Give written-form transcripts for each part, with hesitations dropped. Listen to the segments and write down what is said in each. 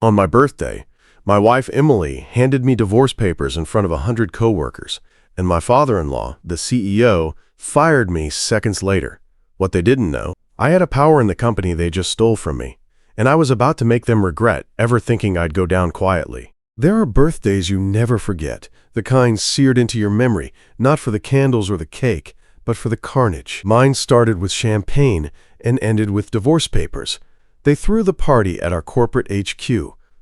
On my birthday, my wife Emily handed me divorce papers in front of 100 coworkers, and my father-in-law, the CEO, fired me seconds later. What they didn't know, I had a power in the company they just stole from me, and I was about to make them regret ever thinking I'd go down quietly. There are birthdays you never forget, the kind seared into your memory, not for the candles or the cake, but for the carnage. Mine started with champagne and ended with divorce papers. They threw the party at our corporate HQ.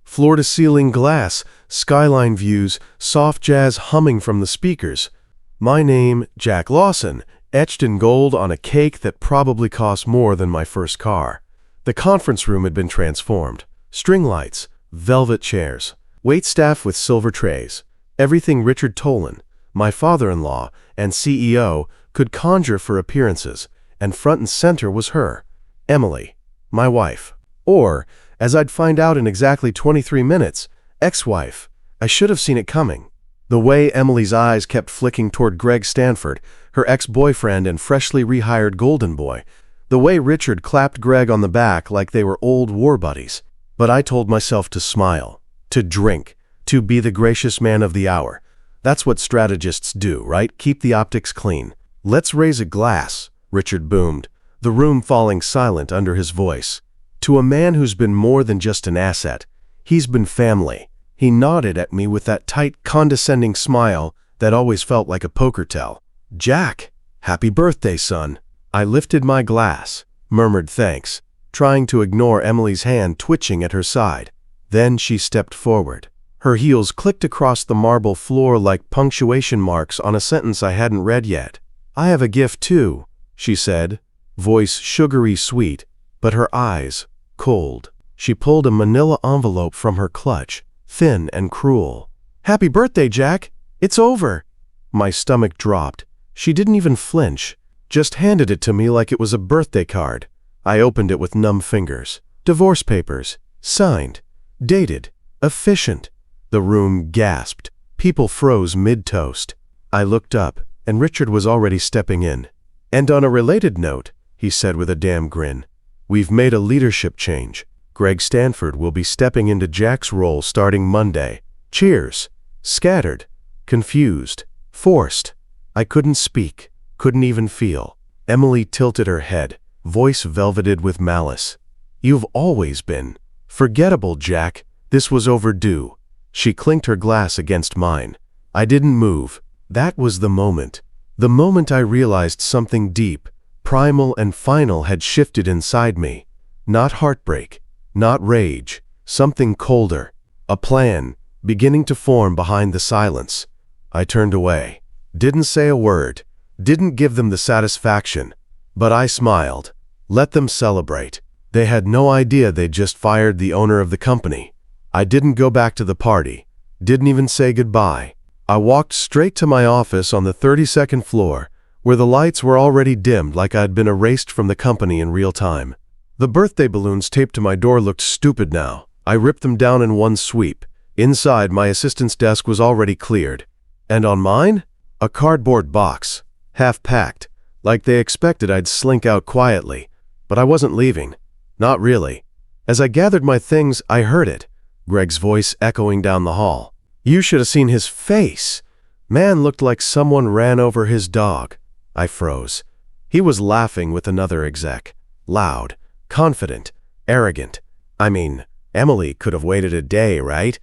Floor-to-ceiling glass, skyline views, soft jazz humming from the speakers. My name, Jack Lawson, etched in gold on a cake that probably cost more than my first car. The conference room had been transformed. String lights, velvet chairs, waitstaff with silver trays. Everything Richard Tolan, my father-in-law and CEO, could conjure for appearances, and front and center was her, Emily, my wife. Or, as I'd find out in exactly 23 minutes, ex-wife. I should have seen it coming. The way Emily's eyes kept flicking toward Greg Stanford, her ex-boyfriend and freshly rehired golden boy. The way Richard clapped Greg on the back like they were old war buddies. But I told myself to smile, to drink, to be the gracious man of the hour. That's what strategists do, right? Keep the optics clean. "Let's raise a glass," Richard boomed, the room falling silent under his voice. "To a man who's been more than just an asset. He's been family." He nodded at me with that tight, condescending smile that always felt like a poker tell. "Jack, happy birthday, son." I lifted my glass, murmured thanks, trying to ignore Emily's hand twitching at her side. Then she stepped forward. Her heels clicked across the marble floor like punctuation marks on a sentence I hadn't read yet. "I have a gift too," she said, voice sugary sweet, but her eyes cold. She pulled a manila envelope from her clutch, thin and cruel. "Happy birthday, Jack! It's over!" My stomach dropped. She didn't even flinch, just handed it to me like it was a birthday card. I opened it with numb fingers. Divorce papers, signed, dated, efficient. The room gasped. People froze mid-toast. I looked up, and Richard was already stepping in. "And on a related note," he said with a damn grin, "we've made a leadership change. Greg Stanford will be stepping into Jack's role starting Monday." Cheers. Scattered, confused, forced. I couldn't speak, couldn't even feel. Emily tilted her head, voice velveted with malice. "You've always been forgettable, Jack. This was overdue." She clinked her glass against mine. I didn't move. That was the moment. The moment I realized something deep, primal and final had shifted inside me. Not heartbreak, not rage, something colder. A plan, beginning to form behind the silence. I turned away. Didn't say a word. Didn't give them the satisfaction. But I smiled. Let them celebrate. They had no idea they'd just fired the owner of the company. I didn't go back to the party. Didn't even say goodbye. I walked straight to my office on the 32nd floor, where the lights were already dimmed like I'd been erased from the company in real time. The birthday balloons taped to my door looked stupid now. I ripped them down in one sweep. Inside, my assistant's desk was already cleared. And on mine? A cardboard box, half-packed, like they expected I'd slink out quietly. But I wasn't leaving. Not really. As I gathered my things, I heard it, Greg's voice echoing down the hall. "You should have seen his face. Man looked like someone ran over his dog." I froze. He was laughing with another exec. Loud, confident, arrogant. I mean, Emily could have waited a day, right?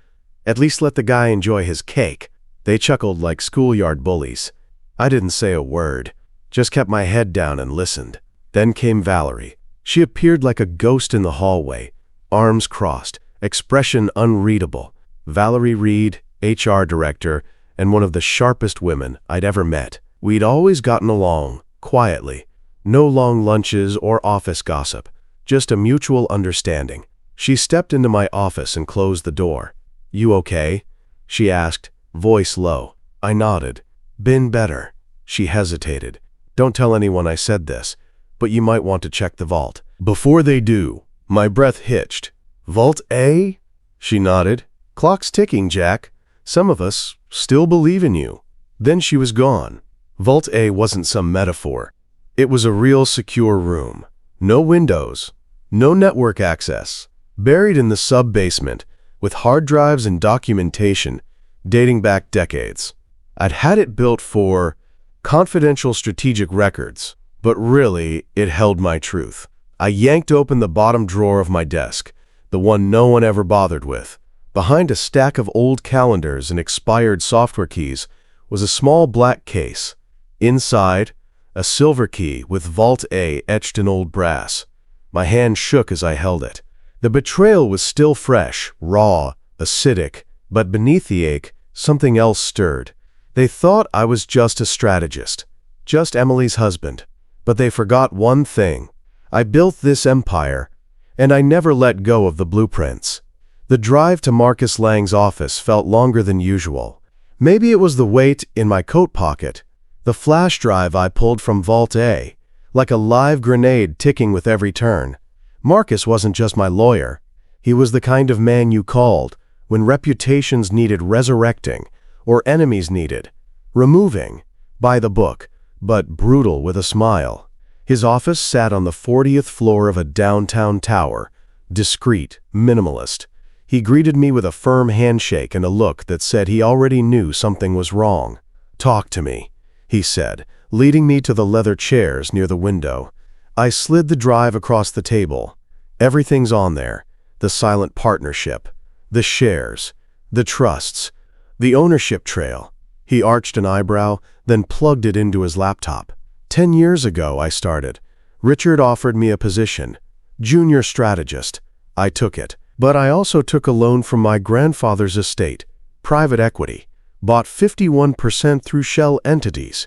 At least let the guy enjoy his cake. They chuckled like schoolyard bullies. I didn't say a word, just kept my head down and listened. Then came Valerie. She appeared like a ghost in the hallway, arms crossed, expression unreadable. Valerie Reed, HR director, and one of the sharpest women I'd ever met. We'd always gotten along, quietly. No long lunches or office gossip, just a mutual understanding. She stepped into my office and closed the door. "You okay?" she asked, voice low. I nodded. "Been better." She hesitated. "Don't tell anyone I said this, but you might want to check the vault." "Before they do." My breath hitched. "Vault A?" She nodded. "Clock's ticking, Jack. Some of us still believe in you." Then she was gone. Vault A wasn't some metaphor. It was a real secure room. No windows, no network access. Buried in the sub-basement, with hard drives and documentation dating back decades. I'd had it built for confidential strategic records, but really, it held my truth. I yanked open the bottom drawer of my desk, the one no one ever bothered with. Behind a stack of old calendars and expired software keys was a small black case. Inside, a silver key with Vault A etched in old brass. My hand shook as I held it. The betrayal was still fresh, raw, acidic, but beneath the ache, something else stirred. They thought I was just a strategist, just Emily's husband. But they forgot one thing. I built this empire, and I never let go of the blueprints. The drive to Marcus Lang's office felt longer than usual. Maybe it was the weight in my coat pocket, the flash drive I pulled from Vault A, like a live grenade ticking with every turn. Marcus wasn't just my lawyer. He was the kind of man you called when reputations needed resurrecting or enemies needed removing. By the book, but brutal with a smile. His office sat on the 40th floor of a downtown tower, discreet, minimalist. He greeted me with a firm handshake and a look that said he already knew something was wrong. "Talk to me," he said, leading me to the leather chairs near the window. I slid the drive across the table. Everything's on there. The silent partnership, the shares, the trusts, the ownership trail. He arched an eyebrow, then plugged it into his laptop. 10 years ago, I started. Richard offered me a position, junior strategist. I took it. But I also took a loan from my grandfather's estate, private equity, bought 51% through shell entities.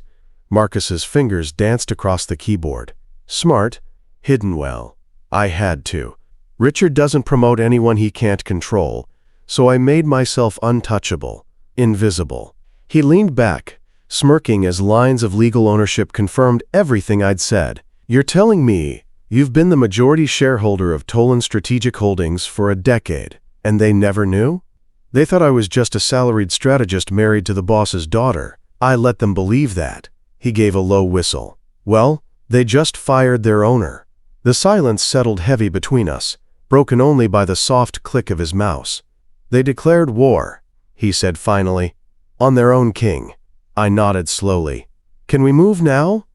Marcus's fingers danced across the keyboard. Smart, hidden well. I had to. Richard doesn't promote anyone he can't control, so I made myself untouchable, invisible. He leaned back, smirking as lines of legal ownership confirmed everything I'd said. "You're telling me you've been the majority shareholder of Tolan Strategic Holdings for a decade, and they never knew? They thought I was just a salaried strategist married to the boss's daughter. I let them believe that." He gave a low whistle. "Well, they just fired their owner." The silence settled heavy between us, broken only by the soft click of his mouse. "They declared war," he said finally, "on their own king." I nodded slowly. "Can we move now?"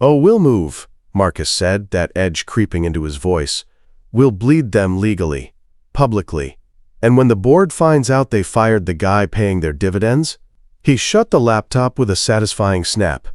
"Oh, we'll move," Marcus said, that edge creeping into his voice. "We'll bleed them legally, publicly. And when the board finds out they fired the guy paying their dividends," he shut the laptop with a satisfying snap,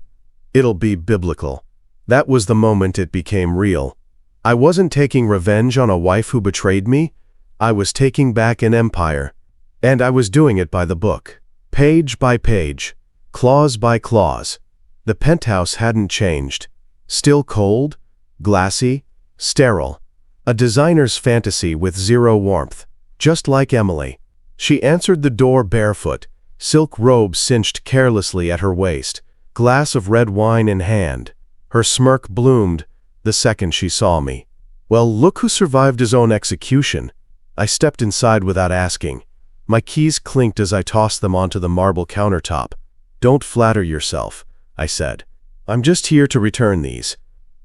"it'll be biblical." That was the moment it became real. I wasn't taking revenge on a wife who betrayed me. I was taking back an empire. And I was doing it by the book. Page by page, clause by clause. The penthouse hadn't changed. Still cold, glassy, sterile. A designer's fantasy with zero warmth. Just like Emily. She answered the door barefoot, silk robe cinched carelessly at her waist, glass of red wine in hand. Her smirk bloomed the second she saw me. "Well, look who survived his own execution." I stepped inside without asking. My keys clinked as I tossed them onto the marble countertop. "Don't flatter yourself," I said. "I'm just here to return these,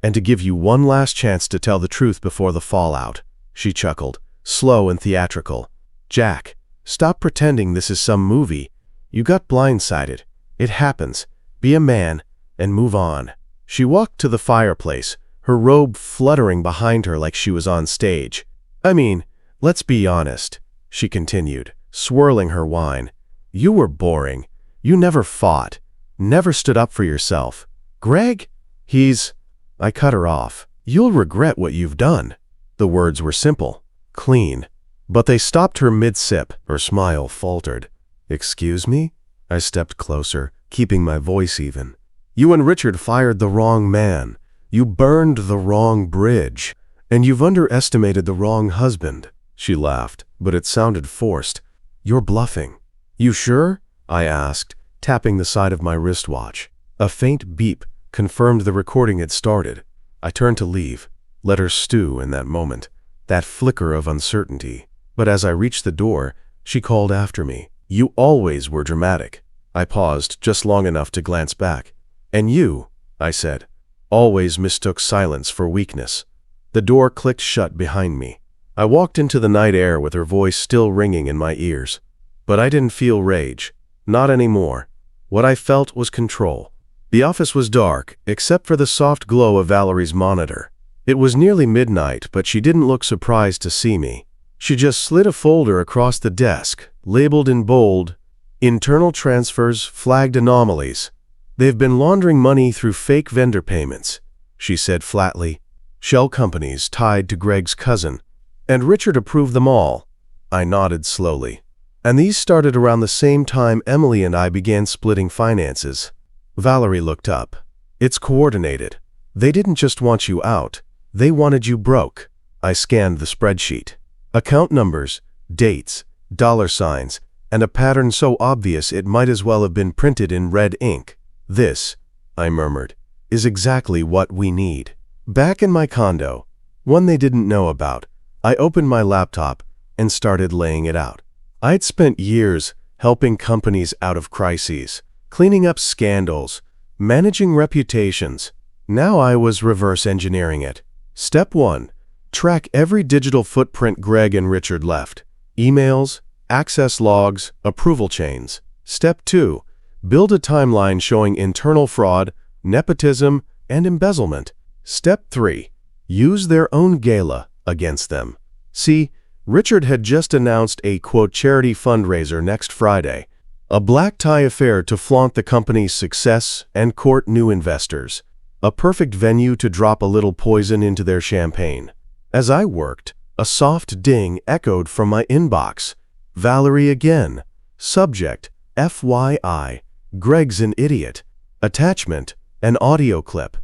and to give you one last chance to tell the truth before the fallout." She chuckled, slow and theatrical. "Jack, stop pretending this is some movie. You got blindsided. It happens. Be a man and move on." She walked to the fireplace, her robe fluttering behind her like she was on stage. "I mean, let's be honest," she continued, swirling her wine. "You were boring. You never fought, never stood up for yourself. Greg? He's—" I cut her off. "You'll regret what you've done." The words were simple, clean, but they stopped her mid-sip. Her smile faltered. "Excuse me?" I stepped closer, keeping my voice even. "You and Richard fired the wrong man. You burned the wrong bridge. And you've underestimated the wrong husband." She laughed, but it sounded forced. "You're bluffing." "You sure?" I asked, tapping the side of my wristwatch. A faint beep confirmed the recording had started. I turned to leave, let her stew in that moment, that flicker of uncertainty. But as I reached the door, she called after me. "You always were dramatic." I paused just long enough to glance back. "And you," I said, "always mistook silence for weakness." The door clicked shut behind me. I walked into the night air with her voice still ringing in my ears. But I didn't feel rage. Not anymore. What I felt was control. The office was dark, except for the soft glow of Valerie's monitor. It was nearly midnight, but she didn't look surprised to see me. She just slid a folder across the desk, labeled in bold, "Internal transfers, flagged anomalies. They've been laundering money through fake vendor payments," she said flatly. "Shell companies tied to Greg's cousin. And Richard approved them all." I nodded slowly. "And these started around the same time Emily and I began splitting finances." Valerie looked up. "It's coordinated. They didn't just want you out. They wanted you broke." I scanned the spreadsheet. Account numbers, dates, dollar signs, and a pattern so obvious it might as well have been printed in red ink. "This," I murmured, "is exactly what we need." Back in my condo, one they didn't know about, I opened my laptop and started laying it out. I'd spent years helping companies out of crises, cleaning up scandals, managing reputations. Now I was reverse engineering it. Step 1. Track every digital footprint Greg and Richard left. Emails, access logs, approval chains. Step 2. Build a timeline showing internal fraud, nepotism, and embezzlement. Step 3. Use their own gala against them. See, Richard had just announced a, quote, charity fundraiser next Friday. A black tie affair to flaunt the company's success and court new investors. A perfect venue to drop a little poison into their champagne. As I worked, a soft ding echoed from my inbox. "Valerie again. Subject, FYI. Greg's an idiot." Attachment, an audio clip.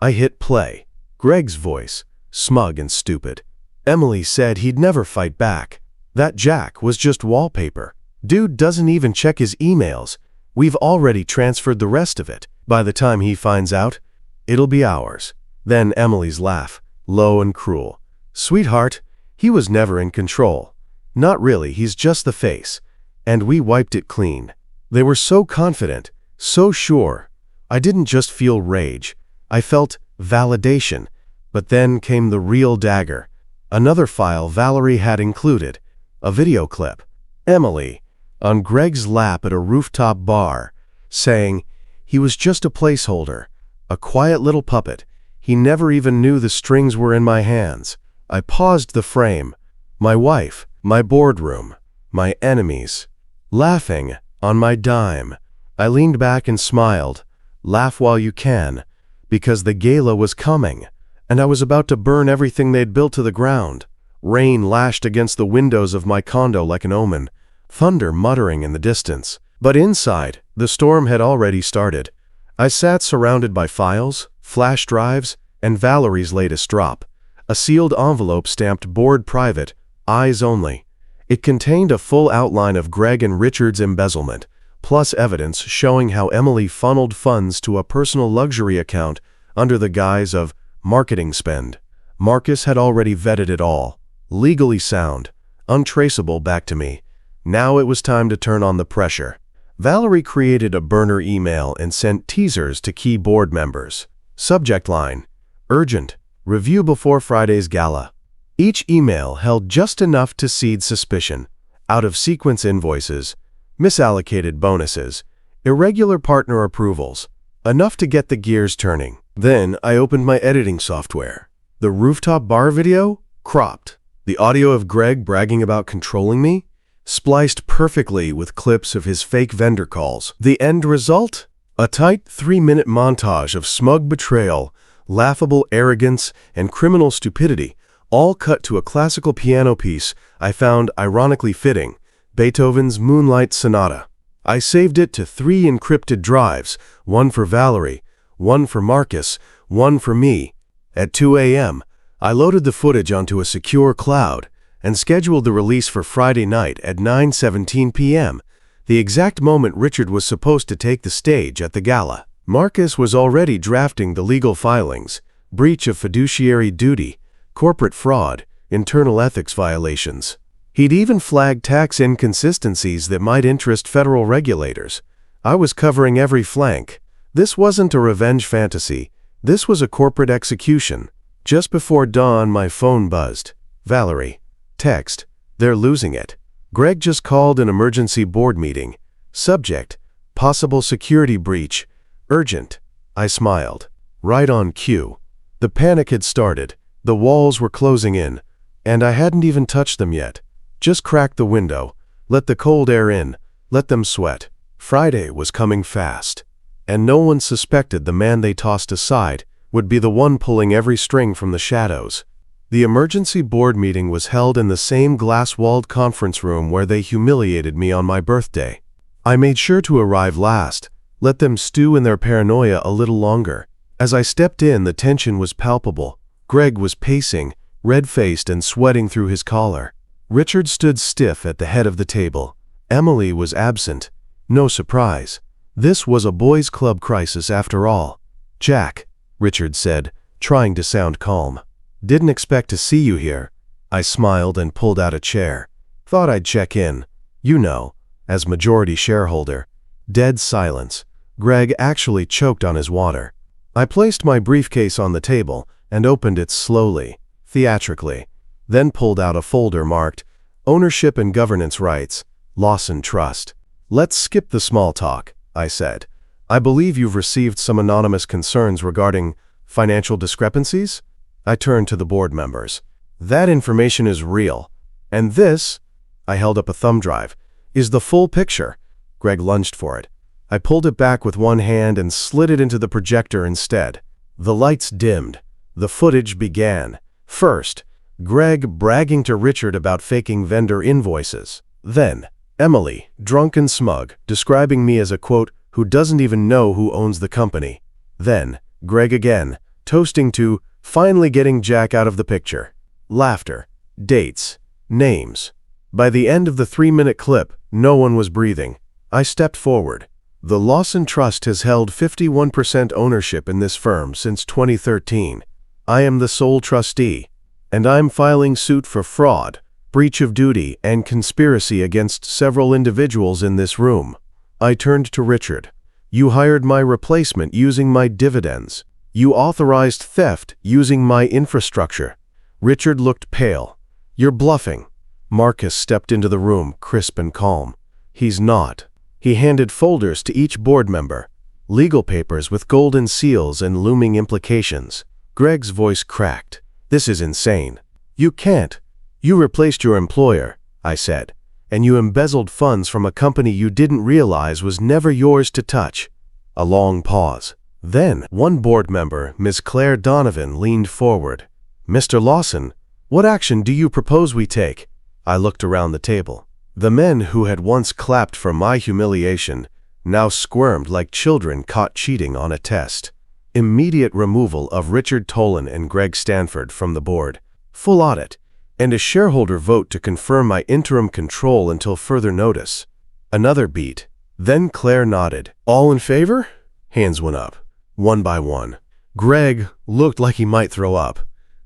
I hit play. Greg's voice, smug and stupid. "Emily said he'd never fight back. That Jack was just wallpaper. Dude doesn't even check his emails. We've already transferred the rest of it. By the time he finds out, it'll be ours." Then Emily's laugh, low and cruel. "Sweetheart, he was never in control. Not really, he's just the face. And we wiped it clean." They were so confident, so sure. I didn't just feel rage. I felt validation. But then came the real dagger. Another file Valerie had included. A video clip. Emily, on Greg's lap at a rooftop bar, saying, "He was just a placeholder, a quiet little puppet. He never even knew the strings were in my hands." I paused the frame. My wife, my boardroom, my enemies. Laughing, on my dime. I leaned back and smiled. Laugh while you can. Because the gala was coming, and I was about to burn everything they'd built to the ground. Rain lashed against the windows of my condo like an omen, thunder muttering in the distance. But inside, the storm had already started. I sat surrounded by files, flash drives, and Valerie's latest drop. A sealed envelope stamped "Board Private, Eyes Only." It contained a full outline of Greg and Richard's embezzlement, plus evidence showing how Emily funneled funds to a personal luxury account under the guise of marketing spend. Marcus had already vetted it all. Legally sound, untraceable back to me. Now it was time to turn on the pressure. Valerie created a burner email and sent teasers to key board members. Subject line, "Urgent. Review before Friday's gala." Each email held just enough to seed suspicion. Out-of-sequence invoices, misallocated bonuses, irregular partner approvals. Enough to get the gears turning. Then I opened my editing software. The rooftop bar video? Cropped. The audio of Greg bragging about controlling me? Spliced perfectly with clips of his fake vendor calls. The end result? A tight 3-minute montage of smug betrayal, laughable arrogance, and criminal stupidity, all cut to a classical piano piece I found ironically fitting, Beethoven's Moonlight Sonata. I saved it to 3 encrypted drives, one for Valerie, one for Marcus, one for me. At 2 a.m., I loaded the footage onto a secure cloud and scheduled the release for Friday night at 9:17 p.m., the exact moment Richard was supposed to take the stage at the gala. Marcus was already drafting the legal filings, breach of fiduciary duty, corporate fraud, internal ethics violations. He'd even flagged tax inconsistencies that might interest federal regulators. I was covering every flank. This wasn't a revenge fantasy. This was a corporate execution. Just before dawn, my phone buzzed. "Valerie, Text: they're losing it. Greg just called an emergency board meeting. Subject: possible security breach. Urgent. I smiled. Right on cue. The panic had started. The walls were closing in, and I hadn't even touched them yet. Just cracked the window, let the cold air in, let them sweat. Friday was coming fast, and no one suspected the man they tossed aside would be the one pulling every string from the shadows. The emergency board meeting was held in the same glass-walled conference room where they humiliated me on my birthday. I made sure to arrive last, let them stew in their paranoia a little longer. As I stepped in, the tension was palpable. Greg was pacing, red-faced and sweating through his collar. Richard stood stiff at the head of the table. Emily was absent. No surprise. This was a boys' club crisis after all. "Jack," Richard said, trying to sound calm. "Didn't expect to see you here." I smiled and pulled out a chair. "Thought I'd check in. You know, as majority shareholder." Dead silence. Greg actually choked on his water. I placed my briefcase on the table and opened it slowly, theatrically, then pulled out a folder marked Ownership and Governance Rights, Lawson Trust. "Let's skip the small talk," I said. "I believe you've received some anonymous concerns regarding financial discrepancies?" I turned to the board members. "That information is real. And this," I held up a thumb drive, "is the full picture." Greg lunged for it. I pulled it back with one hand and slid it into the projector instead. The lights dimmed. The footage began. First, Greg bragging to Richard about faking vendor invoices. Then, Emily, drunk and smug, describing me as a, quote, "who doesn't even know who owns the company." Then, Greg again, toasting to finally getting Jack out of the picture. Laughter, dates, names. By the end of the 3-minute clip, no one was breathing. I stepped forward. "The Lawson Trust has held 51% ownership in this firm since 2013. I am the sole trustee, and I'm filing suit for fraud, breach of duty, and conspiracy against several individuals in this room." I turned to Richard. "You hired my replacement using my dividends. You authorized theft using my infrastructure." Richard looked pale. "You're bluffing." Marcus stepped into the room, crisp and calm. "He's not." He handed folders to each board member, legal papers with golden seals and looming implications. Greg's voice cracked. "This is insane. You can't. You replaced your employer," I said, "and you embezzled funds from a company you didn't realize was never yours to touch." A long pause. Then, one board member, Ms. Claire Donovan, leaned forward. "Mr. Lawson, what action do you propose we take?" I looked around the table. The men who had once clapped for my humiliation now squirmed like children caught cheating on a test. Immediate removal of Richard Tolan and Greg Stanford from the board, full audit, and a shareholder vote to confirm my interim control until further notice. Another beat. Then Claire nodded. "All in favor?" Hands went up, one by one. Greg looked like he might throw up.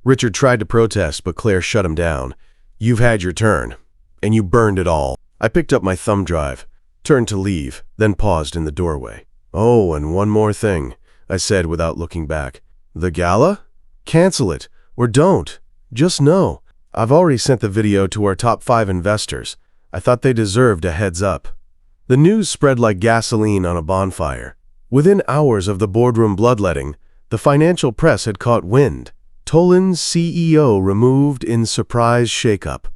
Richard tried to protest, but Claire shut him down. "You've had your turn, and you burned it all." I picked up my thumb drive, turned to leave, then paused in the doorway. "Oh, and one more thing," I said without looking back. "The gala? Cancel it, or don't. Just know, I've already sent the video to our top 5 investors. I thought they deserved a heads up." The news spread like gasoline on a bonfire. Within hours of the boardroom bloodletting, the financial press had caught wind. Tolan's CEO removed in surprise shakeup.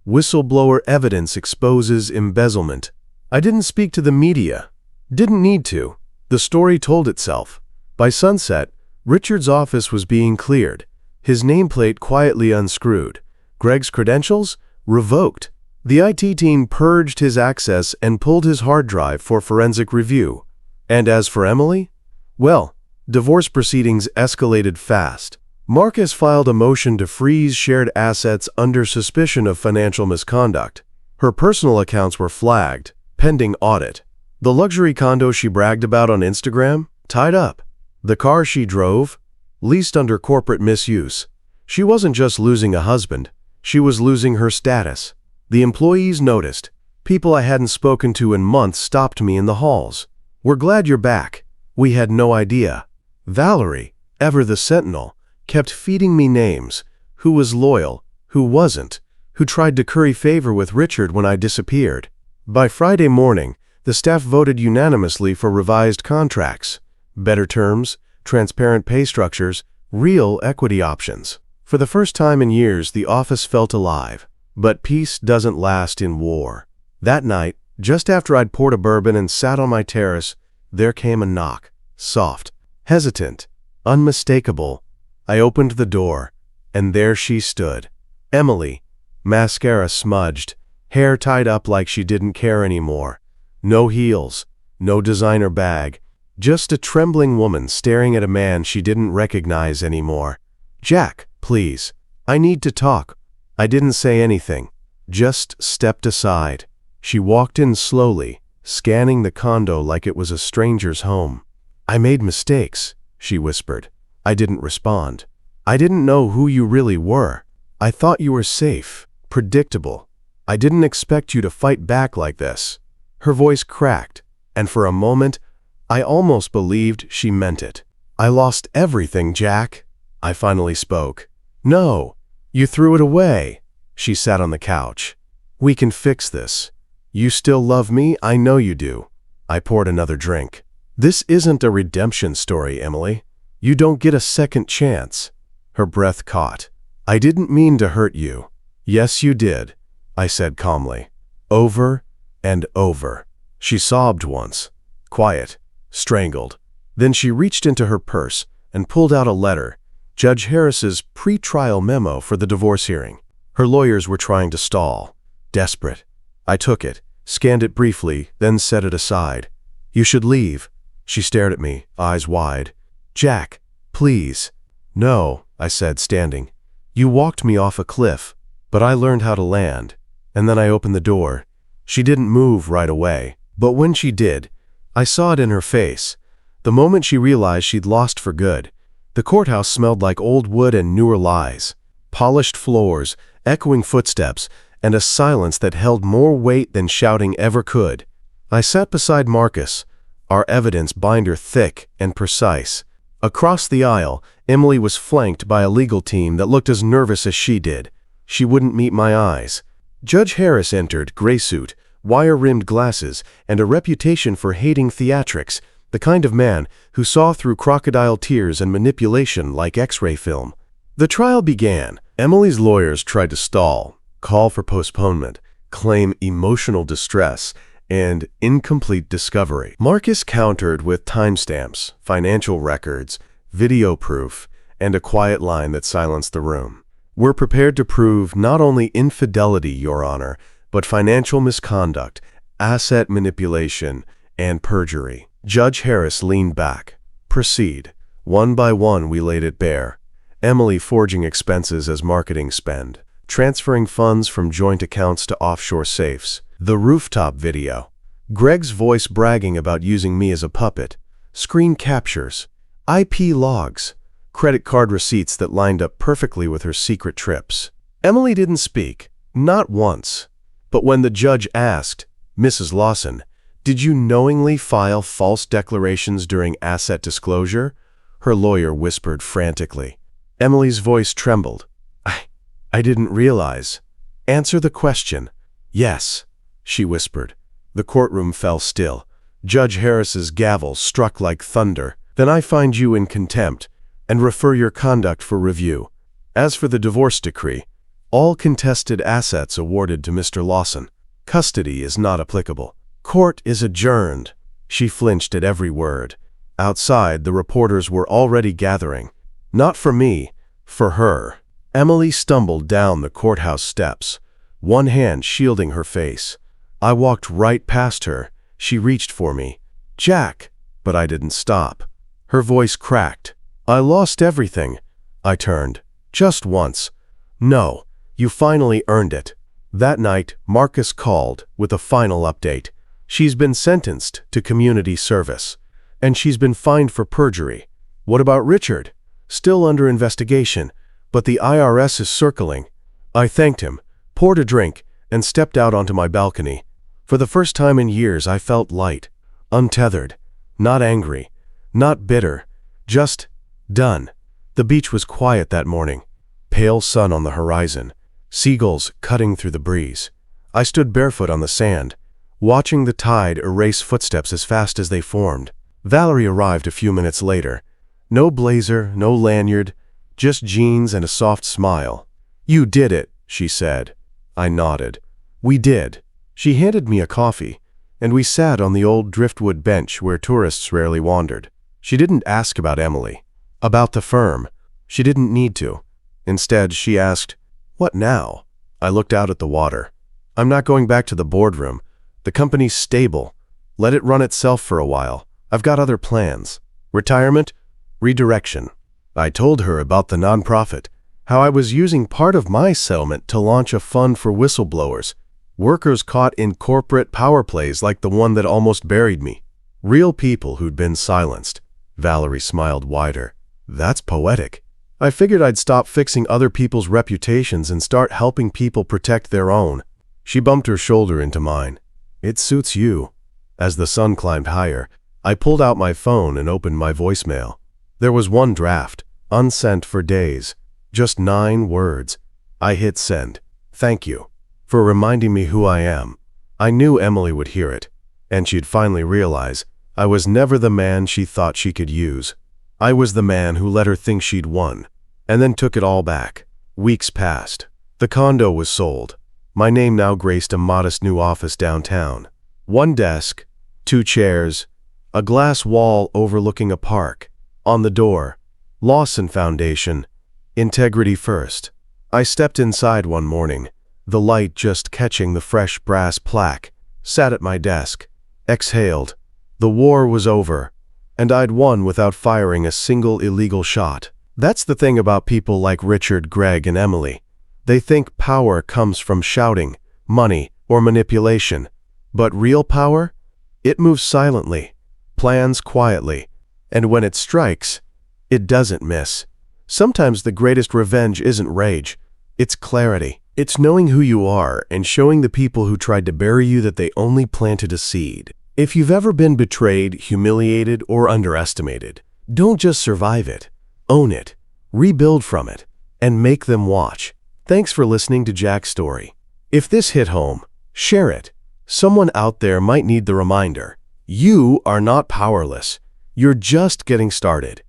Whistleblower evidence exposes embezzlement. I didn't speak to the media. Didn't need to. The story told itself. By sunset, Richard's office was being cleared, his nameplate quietly unscrewed, Greg's credentials revoked. The IT team purged his access and pulled his hard drive for forensic review. And as for Emily? Well, divorce proceedings escalated fast. Marcus filed a motion to freeze shared assets under suspicion of financial misconduct. Her personal accounts were flagged, pending audit. The luxury condo she bragged about on Instagram? Tied up. The car she drove? Leased under corporate misuse. She wasn't just losing a husband, she was losing her status. The employees noticed. People I hadn't spoken to in months stopped me in the halls. "We're glad you're back. We had no idea." Valerie, ever the sentinel, kept feeding me names. Who was loyal? Who wasn't? who tried to curry favor with Richard when I disappeared. By Friday morning, the staff voted unanimously for revised contracts, better terms, transparent pay structures, real equity options. For the first time in years, the office felt alive. But peace doesn't last in war. That night, just after I'd poured a bourbon and sat on my terrace, there came a knock. Soft, hesitant, unmistakable. I opened the door, and there she stood. Emily, mascara smudged, hair tied up like she didn't care anymore. No heels, no designer bag, just a trembling woman staring at a man she didn't recognize anymore. "Jack, please. I need to talk." I didn't say anything, just stepped aside. She walked in slowly, scanning the condo like it was a stranger's home. "I made mistakes," she whispered. I didn't respond. "I didn't know who you really were. I thought you were safe, predictable. I didn't expect you to fight back like this." Her voice cracked, and for a moment, I almost believed she meant it. "I lost everything, Jack." I finally spoke. "No, you threw it away." She sat on the couch. "We can fix this. You still love me, I know you do." I poured another drink. "This isn't a redemption story, Emily. You don't get a second chance." Her breath caught. "I didn't mean to hurt you." "Yes, you did," I said calmly. "Over and over." She sobbed once, quiet, strangled. Then she reached into her purse and pulled out a letter, Judge Harris's pre-trial memo for the divorce hearing. Her lawyers were trying to stall. Desperate. I took it, scanned it briefly, then set it aside. "You should leave." She stared at me, eyes wide. "Jack, please." "No," I said, standing. "You walked me off a cliff, but I learned how to land." And then I opened the door. She didn't move right away, but when she did, I saw it in her face. The moment she realized she'd lost for good. The courthouse smelled like old wood and newer lies. Polished floors, echoing footsteps, and a silence that held more weight than shouting ever could. I sat beside Marcus, our evidence binder thick and precise. Across the aisle, Emily was flanked by a legal team that looked as nervous as she did. She wouldn't meet my eyes. Judge Harris entered, gray suit, wire-rimmed glasses, and a reputation for hating theatrics, the kind of man who saw through crocodile tears and manipulation like X-ray film. The trial began. Emily's lawyers tried to stall, call for postponement, claim emotional distress, and incomplete discovery. Marcus countered with timestamps, financial records, video proof, and a quiet line that silenced the room. "We're prepared to prove not only infidelity, Your Honor, but financial misconduct, asset manipulation, and perjury." Judge Harris leaned back. "Proceed." One by one we laid it bare. Emily forging expenses as marketing spend, transferring funds from joint accounts to offshore safes, the rooftop video, Greg's voice bragging about using me as a puppet, screen captures, IP logs, credit card receipts that lined up perfectly with her secret trips. Emily didn't speak, not once. But when the judge asked, "Mrs. Lawson, did you knowingly file false declarations during asset disclosure?" her lawyer whispered frantically. Emily's voice trembled. I didn't realize." "Answer the question." "Yes," she whispered. The courtroom fell still. Judge Harris's gavel struck like thunder. "Then I find you in contempt and refer your conduct for review. As for the divorce decree, all contested assets awarded to Mr. Lawson. Custody is not applicable. Court is adjourned." She flinched at every word. Outside, the reporters were already gathering. Not for me, for her. Emily stumbled down the courthouse steps, one hand shielding her face. I walked right past her. She reached for me. "Jack!" But I didn't stop. Her voice cracked. "I lost everything." I turned. "Just once." "No, you finally earned it." That night, Marcus called with a final update. "She's been sentenced to community service. And she's been fined for perjury." "What about Richard?" "Still under investigation, but the IRS is circling." I thanked him, poured a drink, and stepped out onto my balcony. For the first time in years, I felt light, untethered, not angry, not bitter, just done. The beach was quiet that morning, pale sun on the horizon, seagulls cutting through the breeze. I stood barefoot on the sand, watching the tide erase footsteps as fast as they formed. Valerie arrived a few minutes later. No blazer, no lanyard, just jeans and a soft smile. "You did it," she said. I nodded. "We did." She handed me a coffee, and we sat on the old driftwood bench where tourists rarely wandered. She didn't ask about Emily, about the firm. She didn't need to. Instead, she asked, "What now?" I looked out at the water. "I'm not going back to the boardroom. The company's stable. Let it run itself for a while. I've got other plans. Retirement? Redirection." I told her about the nonprofit, how I was using part of my settlement to launch a fund for whistleblowers, workers caught in corporate power plays like the one that almost buried me. Real people who'd been silenced. Valerie smiled wider. "That's poetic." I figured I'd stop fixing other people's reputations and start helping people protect their own. She bumped her shoulder into mine. "It suits you." As the sun climbed higher, I pulled out my phone and opened my voicemail. There was one draft, unsent for days, just 9 words. I hit send. "Thank you for reminding me who I am." I knew Emily would hear it, and she'd finally realize I was never the man she thought she could use. I was the man who let her think she'd won, and then took it all back. Weeks passed. The condo was sold. My name now graced a modest new office downtown. 1 desk, 2 chairs, a glass wall overlooking a park. On the door, Lawson Foundation, integrity first. I stepped inside one morning, the light just catching the fresh brass plaque, sat at my desk, exhaled. The war was over, and I'd won without firing a single illegal shot. That's the thing about people like Richard, Greg, and Emily. They think power comes from shouting, money, or manipulation. But real power? It moves silently, plans quietly, and when it strikes, it doesn't miss. Sometimes the greatest revenge isn't rage, it's clarity. It's knowing who you are and showing the people who tried to bury you that they only planted a seed. If you've ever been betrayed, humiliated, or underestimated, don't just survive it. Own it, rebuild from it, and make them watch. Thanks for listening to Jack's story. If this hit home, share it. Someone out there might need the reminder. You are not powerless. You're just getting started.